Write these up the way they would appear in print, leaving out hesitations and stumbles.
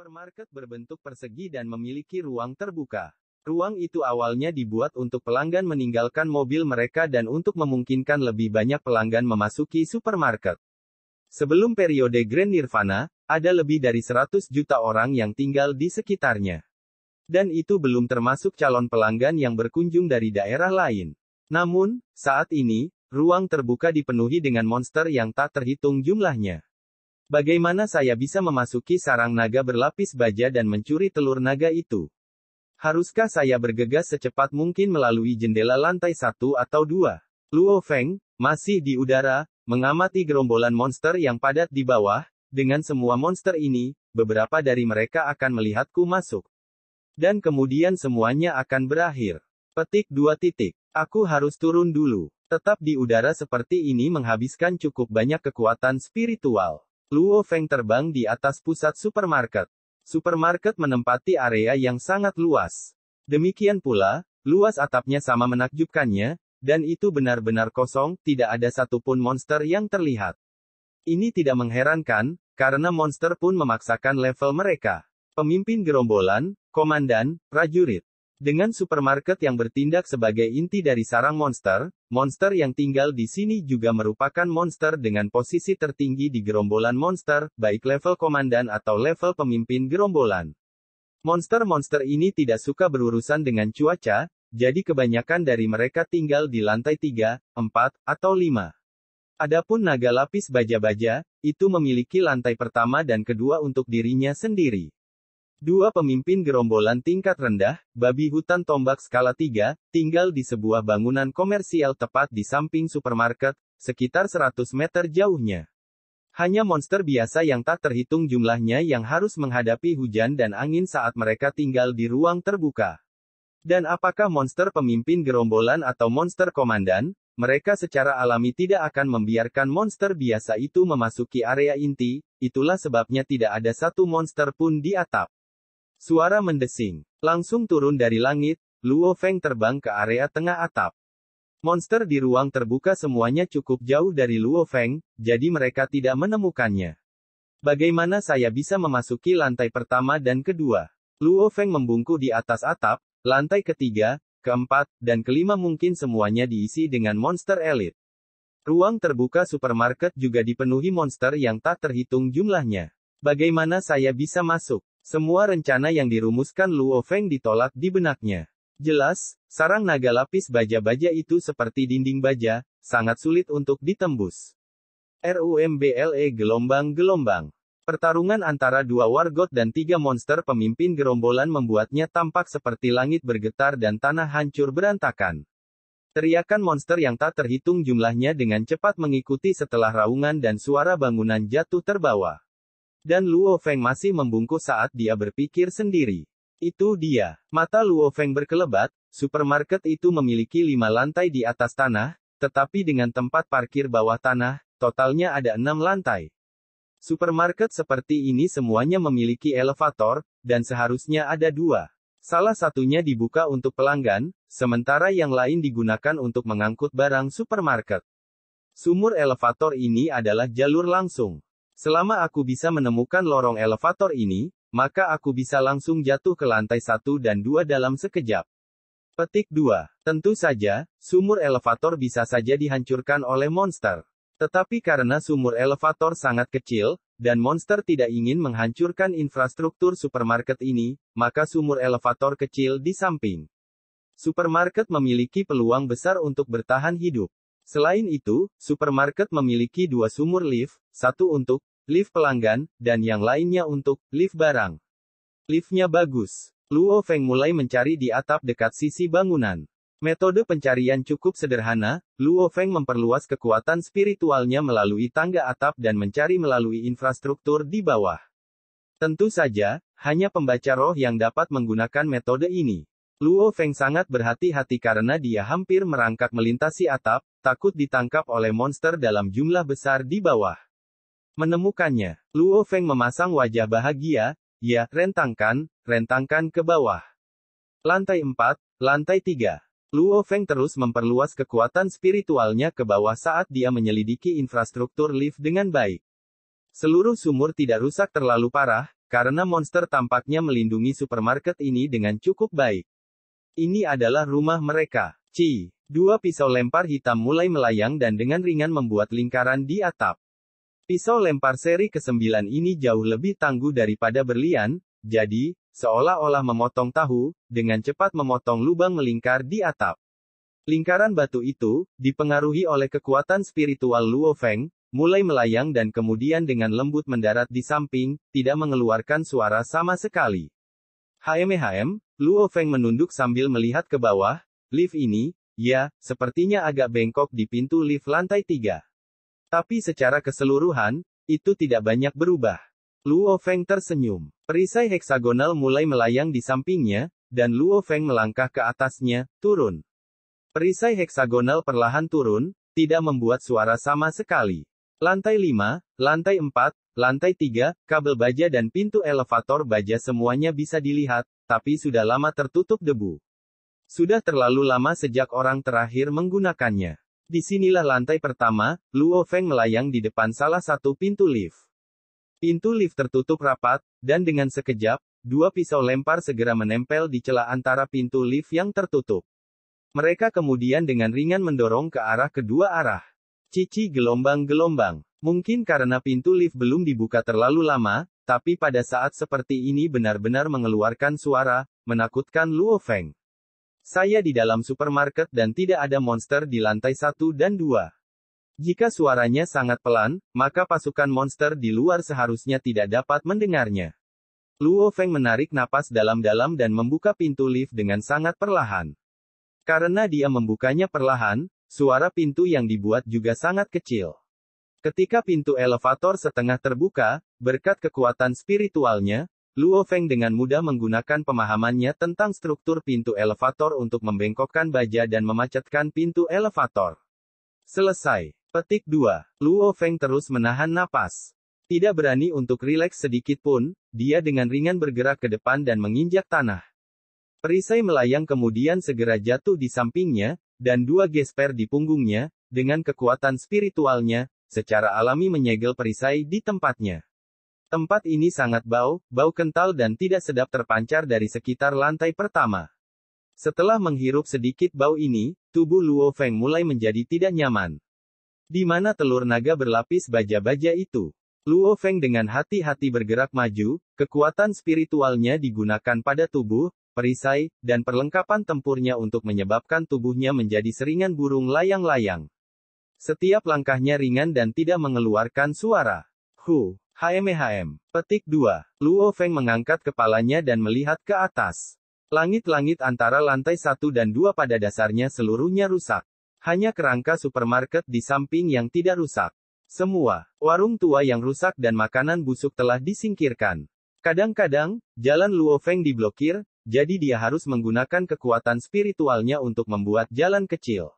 Supermarket berbentuk persegi dan memiliki ruang terbuka. Ruang itu awalnya dibuat untuk pelanggan meninggalkan mobil mereka dan untuk memungkinkan lebih banyak pelanggan memasuki supermarket. Sebelum periode Grand Nirvana, ada lebih dari 100 juta orang yang tinggal di sekitarnya. Dan itu belum termasuk calon pelanggan yang berkunjung dari daerah lain. Namun, saat ini, ruang terbuka dipenuhi dengan monster yang tak terhitung jumlahnya. Bagaimana saya bisa memasuki sarang naga berlapis baja dan mencuri telur naga itu? Haruskah saya bergegas secepat mungkin melalui jendela lantai 1 atau 2? Luo Feng, masih di udara, mengamati gerombolan monster yang padat di bawah. Dengan semua monster ini, beberapa dari mereka akan melihatku masuk. Dan kemudian semuanya akan berakhir. Petik 2 titik. Aku harus turun dulu. Tetap di udara seperti ini menghabiskan cukup banyak kekuatan spiritual. Luo Feng terbang di atas pusat supermarket. Supermarket menempati area yang sangat luas. Demikian pula, luas atapnya sama menakjubkannya, dan itu benar-benar kosong, tidak ada satupun monster yang terlihat. Ini tidak mengherankan, karena monster pun memaksakan level mereka. Pemimpin gerombolan, komandan, prajurit. Dengan supermarket yang bertindak sebagai inti dari sarang monster, monster yang tinggal di sini juga merupakan monster dengan posisi tertinggi di gerombolan monster, baik level komandan atau level pemimpin gerombolan. Monster-monster ini tidak suka berurusan dengan cuaca, jadi kebanyakan dari mereka tinggal di lantai 3, 4, atau 5. Adapun naga lapis baja-baja, itu memiliki lantai pertama dan kedua untuk dirinya sendiri. Dua pemimpin gerombolan tingkat rendah, babi hutan tombak skala 3, tinggal di sebuah bangunan komersial tepat di samping supermarket, sekitar 100 meter jauhnya. Hanya monster biasa yang tak terhitung jumlahnya yang harus menghadapi hujan dan angin saat mereka tinggal di ruang terbuka. Dan apakah monster pemimpin gerombolan atau monster komandan? Mereka secara alami tidak akan membiarkan monster biasa itu memasuki area inti, itulah sebabnya tidak ada satu monster pun di atap. Suara mendesing. Langsung turun dari langit, Luo Feng terbang ke area tengah atap. Monster di ruang terbuka semuanya cukup jauh dari Luo Feng, jadi mereka tidak menemukannya. Bagaimana saya bisa memasuki lantai pertama dan kedua? Luo Feng membungkuk di atas atap, lantai ketiga, keempat, dan kelima mungkin semuanya diisi dengan monster elit. Ruang terbuka supermarket juga dipenuhi monster yang tak terhitung jumlahnya. Bagaimana saya bisa masuk? Semua rencana yang dirumuskan Luo Feng ditolak di benaknya. Jelas, sarang naga lapis baja-baja itu seperti dinding baja, sangat sulit untuk ditembus. RUMBLE gelombang-gelombang. Pertarungan antara dua wargot dan tiga monster pemimpin gerombolan membuatnya tampak seperti langit bergetar dan tanah hancur berantakan. Teriakan monster yang tak terhitung jumlahnya dengan cepat mengikuti setelah raungan dan suara bangunan jatuh terbawa. Dan Luo Feng masih membungkuk saat dia berpikir sendiri. Itu dia. Mata Luo Feng berkelebat, supermarket itu memiliki 5 lantai di atas tanah, tetapi dengan tempat parkir bawah tanah, totalnya ada 6 lantai. Supermarket seperti ini semuanya memiliki elevator, dan seharusnya ada 2. Salah satunya dibuka untuk pelanggan, sementara yang lain digunakan untuk mengangkut barang supermarket. Sumur elevator ini adalah jalur langsung. Selama aku bisa menemukan lorong elevator ini, maka aku bisa langsung jatuh ke lantai 1 dan 2 dalam sekejap. Petik 2. Tentu saja, sumur elevator bisa saja dihancurkan oleh monster. Tetapi karena sumur elevator sangat kecil, dan monster tidak ingin menghancurkan infrastruktur supermarket ini, maka sumur elevator kecil di samping supermarket memiliki peluang besar untuk bertahan hidup. Selain itu, supermarket memiliki 2 sumur lift, satu untuk lift pelanggan, dan yang lainnya untuk lift barang. Liftnya bagus. Luo Feng mulai mencari di atap dekat sisi bangunan. Metode pencarian cukup sederhana, Luo Feng memperluas kekuatan spiritualnya melalui tangga atap dan mencari melalui infrastruktur di bawah. Tentu saja, hanya pembaca roh yang dapat menggunakan metode ini. Luo Feng sangat berhati-hati karena dia hampir merangkak melintasi atap, takut ditangkap oleh monster dalam jumlah besar di bawah. Menemukannya, Luo Feng memasang wajah bahagia, ya, rentangkan ke bawah. Lantai 4, lantai 3. Luo Feng terus memperluas kekuatan spiritualnya ke bawah saat dia menyelidiki infrastruktur lift dengan baik. Seluruh sumur tidak rusak terlalu parah, karena monster tampaknya melindungi supermarket ini dengan cukup baik. Ini adalah rumah mereka. Dua pisau lempar hitam mulai melayang dan dengan ringan membuat lingkaran di atap. Pisau lempar seri ke-9 ini jauh lebih tangguh daripada berlian, jadi, seolah-olah memotong tahu, dengan cepat memotong lubang melingkar di atap. Lingkaran batu itu, dipengaruhi oleh kekuatan spiritual Luo Feng, mulai melayang dan kemudian dengan lembut mendarat di samping, tidak mengeluarkan suara sama sekali. Luo Feng menunduk sambil melihat ke bawah. Lift ini, ya, sepertinya agak bengkok di pintu lift lantai 3. Tapi secara keseluruhan, itu tidak banyak berubah. Luo Feng tersenyum. Perisai heksagonal mulai melayang di sampingnya, dan Luo Feng melangkah ke atasnya, turun. Perisai heksagonal perlahan turun, tidak membuat suara sama sekali. Lantai 5, lantai 4, lantai 3, kabel baja dan pintu elevator baja semuanya bisa dilihat, tapi sudah lama tertutup debu. Sudah terlalu lama sejak orang terakhir menggunakannya. Disinilah lantai pertama, Luo Feng melayang di depan salah satu pintu lift. Pintu lift tertutup rapat, dan dengan sekejap, dua pisau lempar segera menempel di celah antara pintu lift yang tertutup. Mereka kemudian dengan ringan mendorong ke arah kedua arah. Gelombang-gelombang. Mungkin karena pintu lift belum dibuka terlalu lama, tapi pada saat seperti ini benar-benar mengeluarkan suara, menakutkan Luo Feng. Saya di dalam supermarket dan tidak ada monster di lantai 1 dan 2. Jika suaranya sangat pelan, maka pasukan monster di luar seharusnya tidak dapat mendengarnya. Luo Feng menarik napas dalam-dalam dan membuka pintu lift dengan sangat perlahan. Karena dia membukanya perlahan, suara pintu yang dibuat juga sangat kecil. Ketika pintu elevator setengah terbuka, berkat kekuatan spiritualnya, Luo Feng dengan mudah menggunakan pemahamannya tentang struktur pintu elevator untuk membengkokkan baja dan memacetkan pintu elevator. Selesai. Petik 2. Luo Feng terus menahan napas. Tidak berani untuk rileks sedikit pun, dia dengan ringan bergerak ke depan dan menginjak tanah. Perisai melayang kemudian segera jatuh di sampingnya, dan dua gesper di punggungnya, dengan kekuatan spiritualnya, secara alami menyegel perisai di tempatnya. Tempat ini sangat bau kental dan tidak sedap terpancar dari sekitar lantai pertama. Setelah menghirup sedikit bau ini, tubuh Luo Feng mulai menjadi tidak nyaman. Di mana telur naga berlapis baja-baja itu? Luo Feng dengan hati-hati bergerak maju, kekuatan spiritualnya digunakan pada tubuh, perisai, dan perlengkapan tempurnya untuk menyebabkan tubuhnya menjadi seringan burung layang-layang. Setiap langkahnya ringan dan tidak mengeluarkan suara. Petik 2. Luo Feng mengangkat kepalanya dan melihat ke atas. Langit-langit antara lantai 1 dan 2 pada dasarnya seluruhnya rusak. Hanya kerangka supermarket di samping yang tidak rusak. Semua warung tua yang rusak dan makanan busuk telah disingkirkan. Kadang-kadang, jalan Luo Feng diblokir, jadi dia harus menggunakan kekuatan spiritualnya untuk membuat jalan kecil.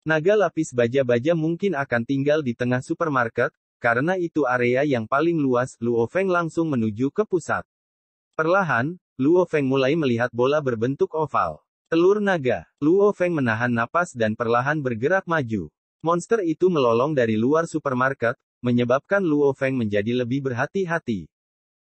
Naga lapis baja-baja mungkin akan tinggal di tengah supermarket, karena itu area yang paling luas. Luo Feng langsung menuju ke pusat. Perlahan, Luo Feng mulai melihat bola berbentuk oval. Telur naga. Luo Feng menahan napas dan perlahan bergerak maju. Monster itu melolong dari luar supermarket, menyebabkan Luo Feng menjadi lebih berhati-hati.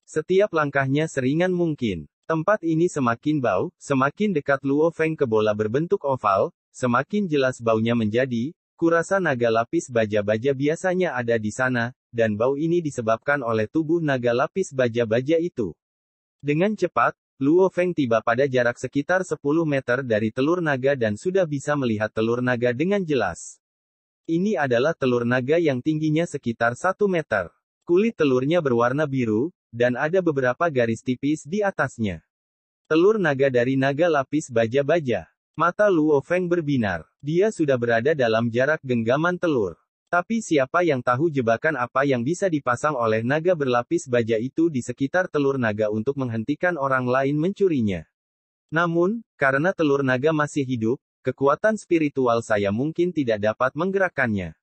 Setiap langkahnya seringan mungkin. Tempat ini semakin bau, semakin dekat Luo Feng ke bola berbentuk oval, semakin jelas baunya menjadi, kurasa naga lapis baja-baja biasanya ada di sana, dan bau ini disebabkan oleh tubuh naga lapis baja-baja itu. Dengan cepat, Luo Feng tiba pada jarak sekitar 10 meter dari telur naga dan sudah bisa melihat telur naga dengan jelas. Ini adalah telur naga yang tingginya sekitar 1 meter. Kulit telurnya berwarna biru, dan ada beberapa garis tipis di atasnya. Telur naga dari naga lapis baja-baja. Mata Luo Feng berbinar. Dia sudah berada dalam jarak genggaman telur. Tapi siapa yang tahu jebakan apa yang bisa dipasang oleh naga berlapis baja itu di sekitar telur naga untuk menghentikan orang lain mencurinya. Namun, karena telur naga masih hidup, kekuatan spiritual saya mungkin tidak dapat menggerakkannya.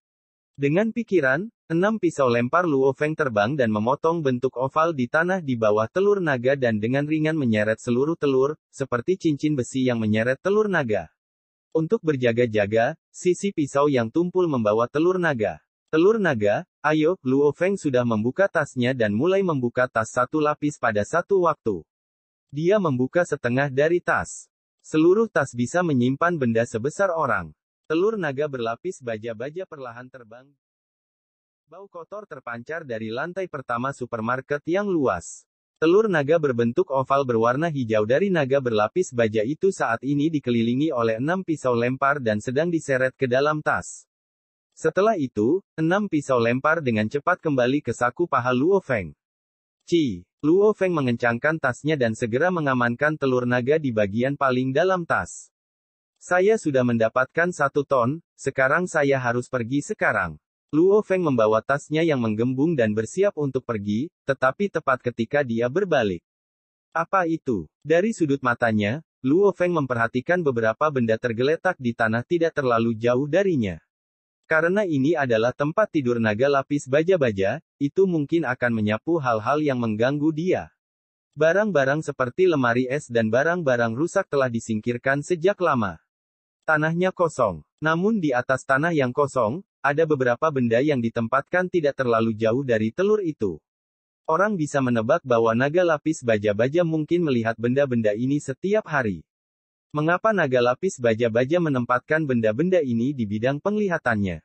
Dengan pikiran, 6 pisau lempar Luo Feng terbang dan memotong bentuk oval di tanah di bawah telur naga dan dengan ringan menyeret seluruh telur, seperti cincin besi yang menyeret telur naga. Untuk berjaga-jaga, sisi pisau yang tumpul membawa telur naga. Telur naga, ayo, Luo Feng sudah membuka tasnya dan mulai membuka tas satu lapis pada satu waktu. Dia membuka setengah dari tas. Seluruh tas bisa menyimpan benda sebesar orang. Telur naga berlapis baja-baja perlahan terbang. Bau kotor terpancar dari lantai pertama supermarket yang luas. Telur naga berbentuk oval berwarna hijau dari naga berlapis baja itu saat ini dikelilingi oleh 6 pisau lempar dan sedang diseret ke dalam tas. Setelah itu, 6 pisau lempar dengan cepat kembali ke saku paha Luo Feng. Luo Feng mengencangkan tasnya dan segera mengamankan telur naga di bagian paling dalam tas. Saya sudah mendapatkan 1 ton, sekarang saya harus pergi sekarang. Luo Feng membawa tasnya yang menggembung dan bersiap untuk pergi, tetapi tepat ketika dia berbalik. Apa itu? Dari sudut matanya, Luo Feng memperhatikan beberapa benda tergeletak di tanah tidak terlalu jauh darinya. Karena ini adalah tempat tidur naga lapis baja-baja, itu mungkin akan menyapu hal-hal yang mengganggu dia. Barang-barang seperti lemari es dan barang-barang rusak telah disingkirkan sejak lama. Tanahnya kosong. Namun di atas tanah yang kosong, ada beberapa benda yang ditempatkan tidak terlalu jauh dari telur itu. Orang bisa menebak bahwa naga lapis baja-baja mungkin melihat benda-benda ini setiap hari. Mengapa naga lapis baja-baja menempatkan benda-benda ini di bidang penglihatannya?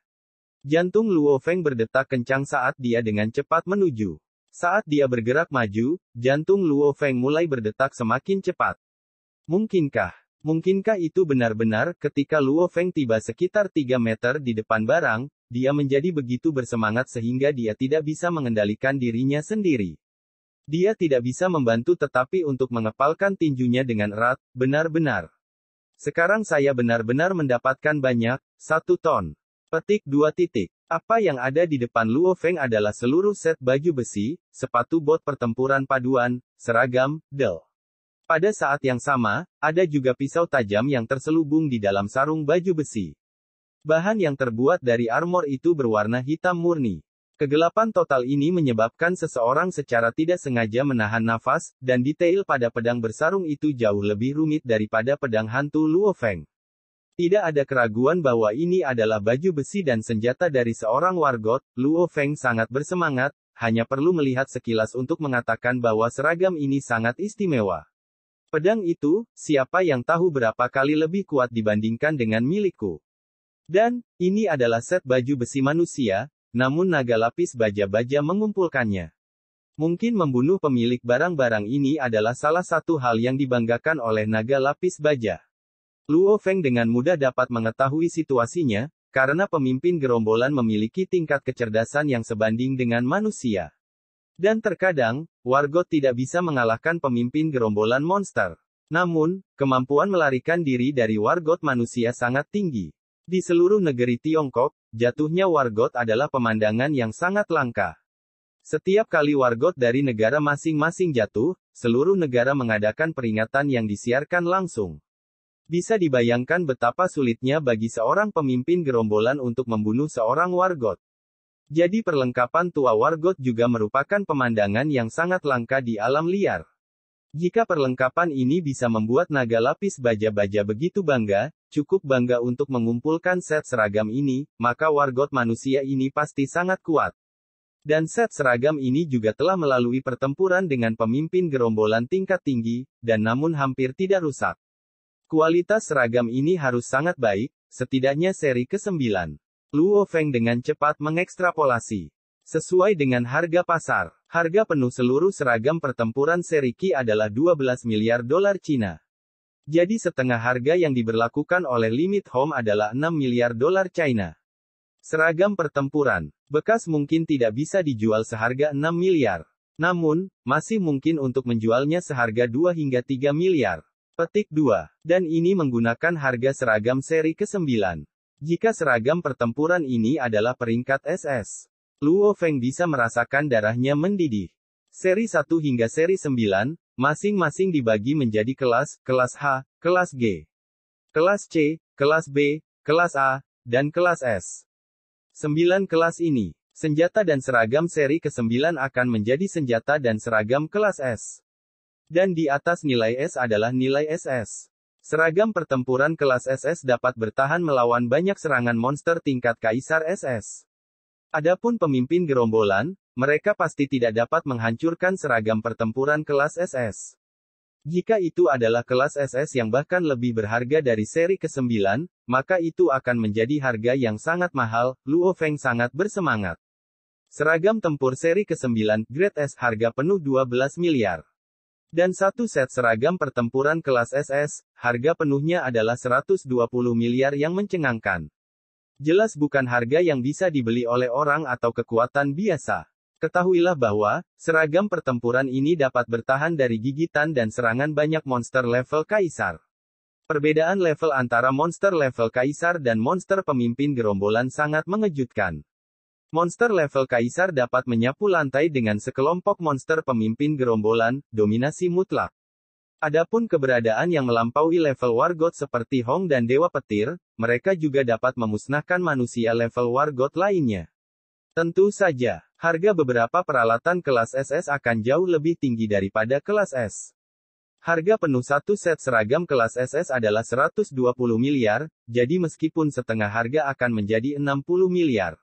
Jantung Luo Feng berdetak kencang saat dia dengan cepat menuju. Saat dia bergerak maju, jantung Luo Feng mulai berdetak semakin cepat. Mungkinkah itu benar-benar? Ketika Luo Feng tiba sekitar 3 meter di depan barang, dia menjadi begitu bersemangat sehingga dia tidak bisa mengendalikan dirinya sendiri. Dia tidak bisa membantu tetapi untuk mengepalkan tinjunya dengan erat, benar-benar. Sekarang saya benar-benar mendapatkan banyak, 1 ton. Petik 2 titik. Apa yang ada di depan Luo Feng adalah seluruh set baju besi, sepatu bot pertempuran paduan, seragam, del. Pada saat yang sama, ada juga pisau tajam yang terselubung di dalam sarung baju besi. Bahan yang terbuat dari armor itu berwarna hitam murni. Kegelapan total ini menyebabkan seseorang secara tidak sengaja menahan nafas, dan detail pada pedang bersarung itu jauh lebih rumit daripada pedang hantu Luo Feng. Tidak ada keraguan bahwa ini adalah baju besi dan senjata dari seorang wargot. Luo Feng sangat bersemangat, hanya perlu melihat sekilas untuk mengatakan bahwa seragam ini sangat istimewa. Pedang itu, siapa yang tahu berapa kali lebih kuat dibandingkan dengan milikku. Dan, ini adalah set baju besi manusia, namun naga lapis baja-baja mengumpulkannya. Mungkin membunuh pemilik barang-barang ini adalah salah satu hal yang dibanggakan oleh naga lapis baja. Luo Feng dengan mudah dapat mengetahui situasinya, karena pemimpin gerombolan memiliki tingkat kecerdasan yang sebanding dengan manusia. Dan terkadang, wargot tidak bisa mengalahkan pemimpin gerombolan monster. Namun, kemampuan melarikan diri dari wargot manusia sangat tinggi. Di seluruh negeri Tiongkok, jatuhnya wargot adalah pemandangan yang sangat langka. Setiap kali wargot dari negara masing-masing jatuh, seluruh negara mengadakan peringatan yang disiarkan langsung. Bisa dibayangkan betapa sulitnya bagi seorang pemimpin gerombolan untuk membunuh seorang wargot. Jadi perlengkapan tua wargot juga merupakan pemandangan yang sangat langka di alam liar. Jika perlengkapan ini bisa membuat naga lapis baja-baja begitu bangga, cukup bangga untuk mengumpulkan set seragam ini, maka wargot manusia ini pasti sangat kuat. Dan set seragam ini juga telah melalui pertempuran dengan pemimpin gerombolan tingkat tinggi, dan namun hampir tidak rusak. Kualitas seragam ini harus sangat baik, setidaknya seri ke-9. Luo Feng dengan cepat mengekstrapolasi. Sesuai dengan harga pasar, harga penuh seluruh seragam pertempuran seri Qi adalah 12 miliar dolar Cina. Jadi setengah harga yang diberlakukan oleh Limit Home adalah 6 miliar dolar China. Seragam pertempuran bekas mungkin tidak bisa dijual seharga 6 miliar. Namun, masih mungkin untuk menjualnya seharga 2 hingga 3 miliar. Petik 2. Dan ini menggunakan harga seragam seri ke-9. Jika seragam pertempuran ini adalah peringkat SS. Luo Feng bisa merasakan darahnya mendidih. Seri 1 hingga seri 9, masing-masing dibagi menjadi kelas H, kelas G, kelas C, kelas B, kelas A, dan kelas S. 9 kelas ini, senjata dan seragam seri ke-9 akan menjadi senjata dan seragam kelas S. Dan di atas nilai S adalah nilai SS. Seragam pertempuran kelas SS dapat bertahan melawan banyak serangan monster tingkat Kaisar SS. Adapun pemimpin gerombolan, mereka pasti tidak dapat menghancurkan seragam pertempuran kelas SS. Jika itu adalah kelas SS yang bahkan lebih berharga dari seri ke-9, maka itu akan menjadi harga yang sangat mahal. Luo Feng sangat bersemangat. Seragam tempur seri ke-9, Grade S, harga penuh 12 miliar. Dan satu set seragam pertempuran kelas SS, harga penuhnya adalah 120 miliar yang mencengangkan. Jelas bukan harga yang bisa dibeli oleh orang atau kekuatan biasa. Ketahuilah bahwa, seragam pertempuran ini dapat bertahan dari gigitan dan serangan banyak monster level kaisar. Perbedaan level antara monster level kaisar dan monster pemimpin gerombolan sangat mengejutkan. Monster level kaisar dapat menyapu lantai dengan sekelompok monster pemimpin gerombolan, dominasi mutlak. Adapun keberadaan yang melampaui level Wargod seperti Hong dan Dewa Petir, mereka juga dapat memusnahkan manusia level Wargod lainnya. Tentu saja, harga beberapa peralatan kelas SS akan jauh lebih tinggi daripada kelas S. Harga penuh satu set seragam kelas SS adalah 120 miliar, jadi meskipun setengah harga akan menjadi 60 miliar.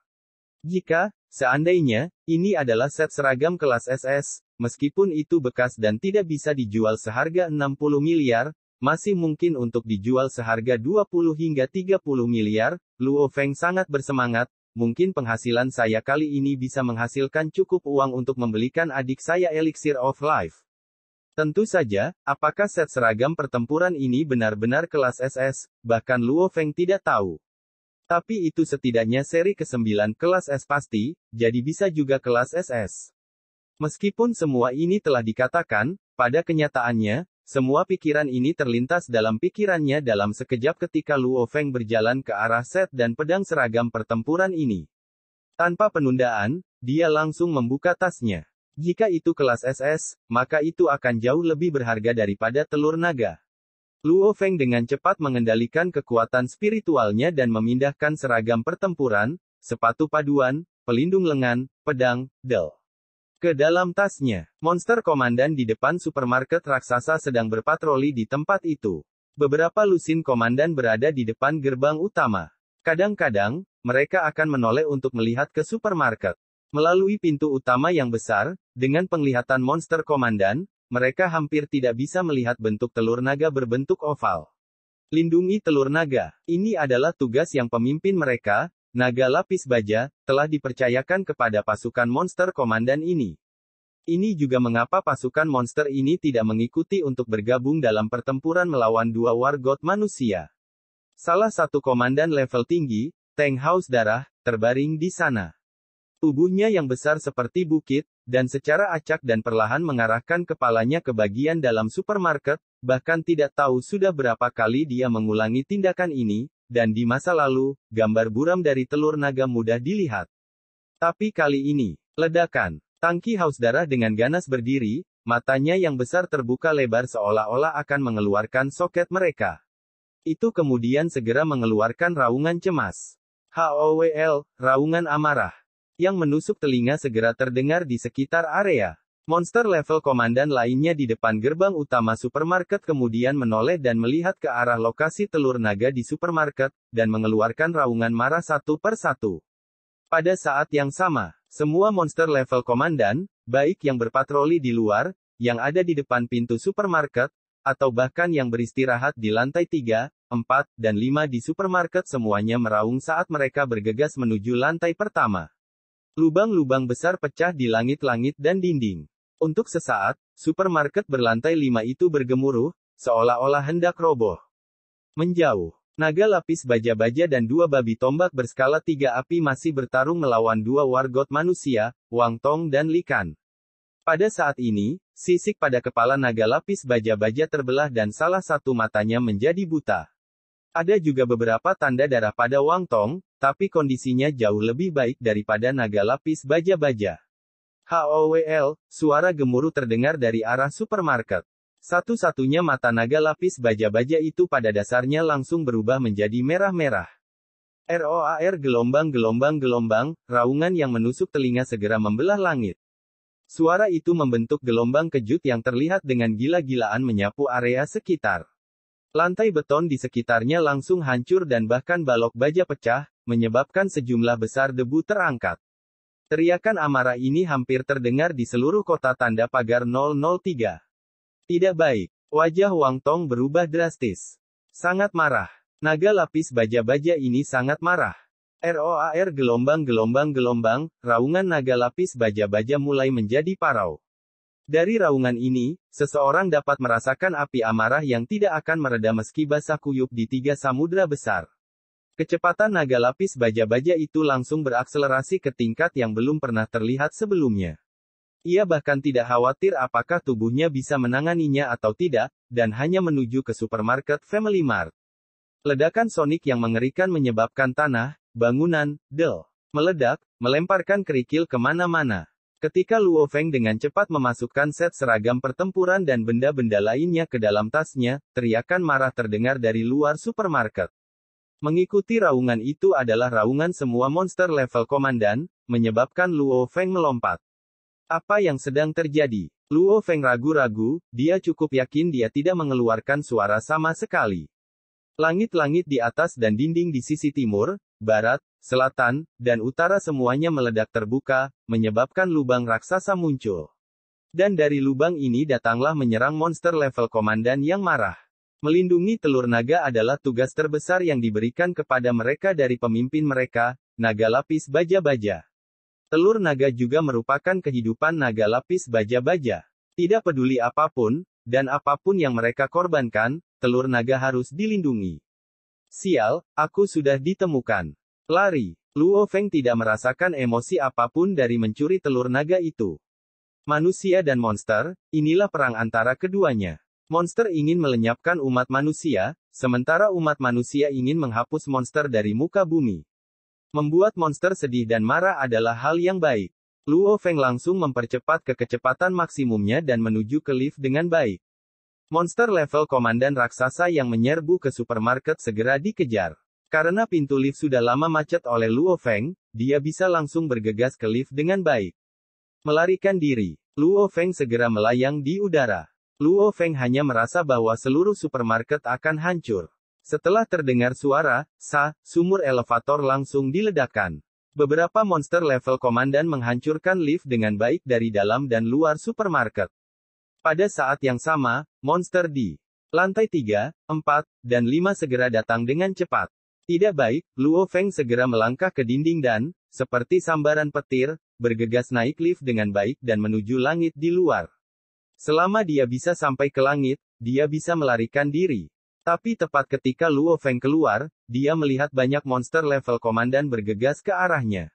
Jika, seandainya, ini adalah set seragam kelas SS, meskipun itu bekas dan tidak bisa dijual seharga 60 miliar, masih mungkin untuk dijual seharga 20 hingga 30 miliar, Luo Feng sangat bersemangat, mungkin penghasilan saya kali ini bisa menghasilkan cukup uang untuk membelikan adik saya Elixir of Life. Tentu saja, apakah set seragam pertempuran ini benar-benar kelas SS, bahkan Luo Feng tidak tahu. Tapi itu setidaknya seri ke-9 kelas S pasti, jadi bisa juga kelas SS. Meskipun semua ini telah dikatakan, pada kenyataannya, semua pikiran ini terlintas dalam pikirannya dalam sekejap ketika Luo Feng berjalan ke arah set dan pedang seragam pertempuran ini. Tanpa penundaan, dia langsung membuka tasnya. Jika itu kelas SS, maka itu akan jauh lebih berharga daripada telur naga. Luo Feng dengan cepat mengendalikan kekuatan spiritualnya dan memindahkan seragam pertempuran, sepatu paduan, pelindung lengan, pedang, del ke dalam tasnya. Monster komandan di depan supermarket raksasa sedang berpatroli di tempat itu. Beberapa lusin komandan berada di depan gerbang utama. Kadang-kadang, mereka akan menoleh untuk melihat ke supermarket. Melalui pintu utama yang besar, dengan penglihatan monster komandan, mereka hampir tidak bisa melihat bentuk telur naga berbentuk oval. Lindungi telur naga. Ini adalah tugas yang pemimpin mereka, naga lapis baja, telah dipercayakan kepada pasukan monster komandan ini. Ini juga mengapa pasukan monster ini tidak mengikuti untuk bergabung dalam pertempuran melawan dua wargot manusia. Salah satu komandan level tinggi, Teng Haus Darah, terbaring di sana. Tubuhnya yang besar seperti bukit, dan secara acak dan perlahan mengarahkan kepalanya ke bagian dalam supermarket, bahkan tidak tahu sudah berapa kali dia mengulangi tindakan ini, dan di masa lalu, gambar buram dari telur naga mudah dilihat. Tapi kali ini, ledakan. Tangki haus darah dengan ganas berdiri, matanya yang besar terbuka lebar seolah-olah akan mengeluarkan soket mereka. Itu kemudian segera mengeluarkan raungan cemas. HOWL, raungan amarah. Yang menusuk telinga segera terdengar di sekitar area. Monster level komandan lainnya di depan gerbang utama supermarket kemudian menoleh dan melihat ke arah lokasi telur naga di supermarket, dan mengeluarkan raungan marah satu per satu. Pada saat yang sama, semua monster level komandan, baik yang berpatroli di luar, yang ada di depan pintu supermarket, atau bahkan yang beristirahat di lantai 3, 4, dan 5 di supermarket semuanya meraung saat mereka bergegas menuju lantai pertama. Lubang-lubang besar pecah di langit-langit dan dinding. Untuk sesaat, supermarket berlantai 5 itu bergemuruh, seolah-olah hendak roboh. Menjauh, naga lapis baja-baja dan dua babi tombak berskala 3 api masih bertarung melawan dua wargot manusia, Wang Tong dan Li Kan. Pada saat ini, sisik pada kepala naga lapis baja-baja terbelah dan salah satu matanya menjadi buta. Ada juga beberapa tanda darah pada Wang Tong, tapi kondisinya jauh lebih baik daripada naga lapis baja-baja. HOWL, suara gemuruh terdengar dari arah supermarket. Satu-satunya mata naga lapis baja-baja itu pada dasarnya langsung berubah menjadi merah-merah. ROAR gelombang-gelombang-gelombang, raungan yang menusuk telinga segera membelah langit. Suara itu membentuk gelombang kejut yang terlihat dengan gila-gilaan menyapu area sekitar. Lantai beton di sekitarnya langsung hancur dan bahkan balok baja pecah, menyebabkan sejumlah besar debu terangkat. Teriakan amarah ini hampir terdengar di seluruh kota tanda pagar 003. Tidak baik. Wajah Wang Tong berubah drastis. Sangat marah. Naga lapis baja-baja ini sangat marah. ROAR gelombang, raungan naga lapis baja-baja mulai menjadi parau. Dari raungan ini, seseorang dapat merasakan api amarah yang tidak akan mereda meski basah kuyup di 3 samudra besar. Kecepatan naga lapis baja-baja itu langsung berakselerasi ke tingkat yang belum pernah terlihat sebelumnya. Ia bahkan tidak khawatir apakah tubuhnya bisa menanganinya atau tidak, dan hanya menuju ke supermarket Family Mart. Ledakan sonik yang mengerikan menyebabkan tanah, bangunan, meledak, melemparkan kerikil kemana-mana. Ketika Luo Feng dengan cepat memasukkan set seragam pertempuran dan benda-benda lainnya ke dalam tasnya, teriakan marah terdengar dari luar supermarket. Mengikuti raungan itu adalah raungan semua monster level komandan, menyebabkan Luo Feng melompat. Apa yang sedang terjadi? Luo Feng ragu-ragu, dia cukup yakin dia tidak mengeluarkan suara sama sekali. Langit-langit di atas dan dinding di sisi timur, barat, selatan, dan utara semuanya meledak terbuka, menyebabkan lubang raksasa muncul. Dan dari lubang ini datanglah menyerang monster level komandan yang marah. Melindungi telur naga adalah tugas terbesar yang diberikan kepada mereka dari pemimpin mereka, naga lapis baja-baja. Telur naga juga merupakan kehidupan naga lapis baja-baja. Tidak peduli apapun, dan apapun yang mereka korbankan, telur naga harus dilindungi. Sial, aku sudah ditemukan. Lari. Luo Feng tidak merasakan emosi apapun dari mencuri telur naga itu. Manusia dan monster, inilah perang antara keduanya. Monster ingin melenyapkan umat manusia, sementara umat manusia ingin menghapus monster dari muka bumi. Membuat monster sedih dan marah adalah hal yang baik. Luo Feng langsung mempercepat ke kecepatan maksimumnya dan menuju ke lift dengan baik. Monster level komandan raksasa yang menyerbu ke supermarket segera dikejar. Karena pintu lift sudah lama macet oleh Luo Feng, dia bisa langsung bergegas ke lift dengan baik. Melarikan diri. Luo Feng segera melayang di udara. Luo Feng hanya merasa bahwa seluruh supermarket akan hancur. Setelah terdengar suara, sumur elevator langsung diledakkan. Beberapa monster level komandan menghancurkan lift dengan baik dari dalam dan luar supermarket. Pada saat yang sama, monster di lantai 3, 4, dan 5 segera datang dengan cepat. Tidak baik, Luo Feng segera melangkah ke dinding dan, seperti sambaran petir, bergegas naik lift dengan baik dan menuju langit di luar. Selama dia bisa sampai ke langit, dia bisa melarikan diri. Tapi tepat ketika Luo Feng keluar, dia melihat banyak monster level komandan bergegas ke arahnya.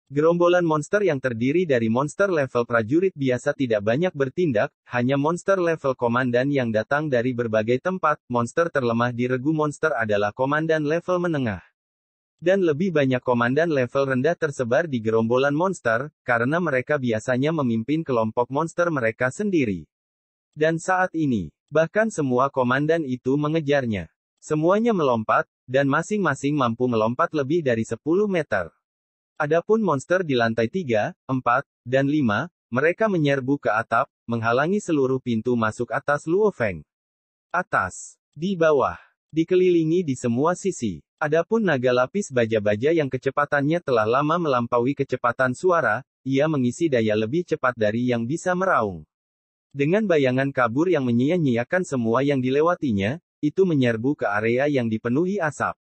Gerombolan monster yang terdiri dari monster level prajurit biasa tidak banyak bertindak, hanya monster level komandan yang datang dari berbagai tempat. Monster terlemah di regu monster adalah komandan level menengah. Dan lebih banyak komandan level rendah tersebar di gerombolan monster, karena mereka biasanya memimpin kelompok monster mereka sendiri. Dan saat ini, bahkan semua komandan itu mengejarnya. Semuanya melompat, dan masing-masing mampu melompat lebih dari 10 meter. Adapun monster di lantai 3, 4, dan 5, mereka menyerbu ke atap, menghalangi seluruh pintu masuk atas Luo Feng. Atas, di bawah, dikelilingi di semua sisi. Adapun naga lapis baja-baja yang kecepatannya telah lama melampaui kecepatan suara, ia mengisi daya lebih cepat dari yang bisa meraung. Dengan bayangan kabur yang menyia-nyiakan semua yang dilewatinya, itu menyerbu ke area yang dipenuhi asap.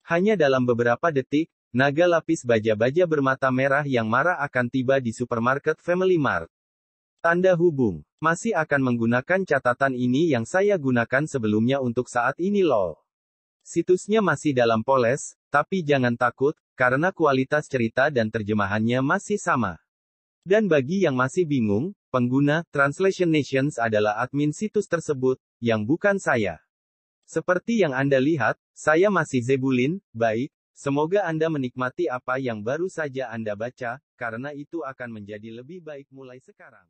Hanya dalam beberapa detik, naga lapis baja-baja bermata merah yang marah akan tiba di supermarket Family Mart. Tanda hubung. Masih akan menggunakan catatan ini yang saya gunakan sebelumnya untuk saat ini lol. Situsnya masih dalam poles, tapi jangan takut, karena kualitas cerita dan terjemahannya masih sama. Dan bagi yang masih bingung, pengguna Translation Nations adalah admin situs tersebut, yang bukan saya. Seperti yang Anda lihat, saya masih Zebulin. Baik. Semoga Anda menikmati apa yang baru saja Anda baca, karena itu akan menjadi lebih baik mulai sekarang.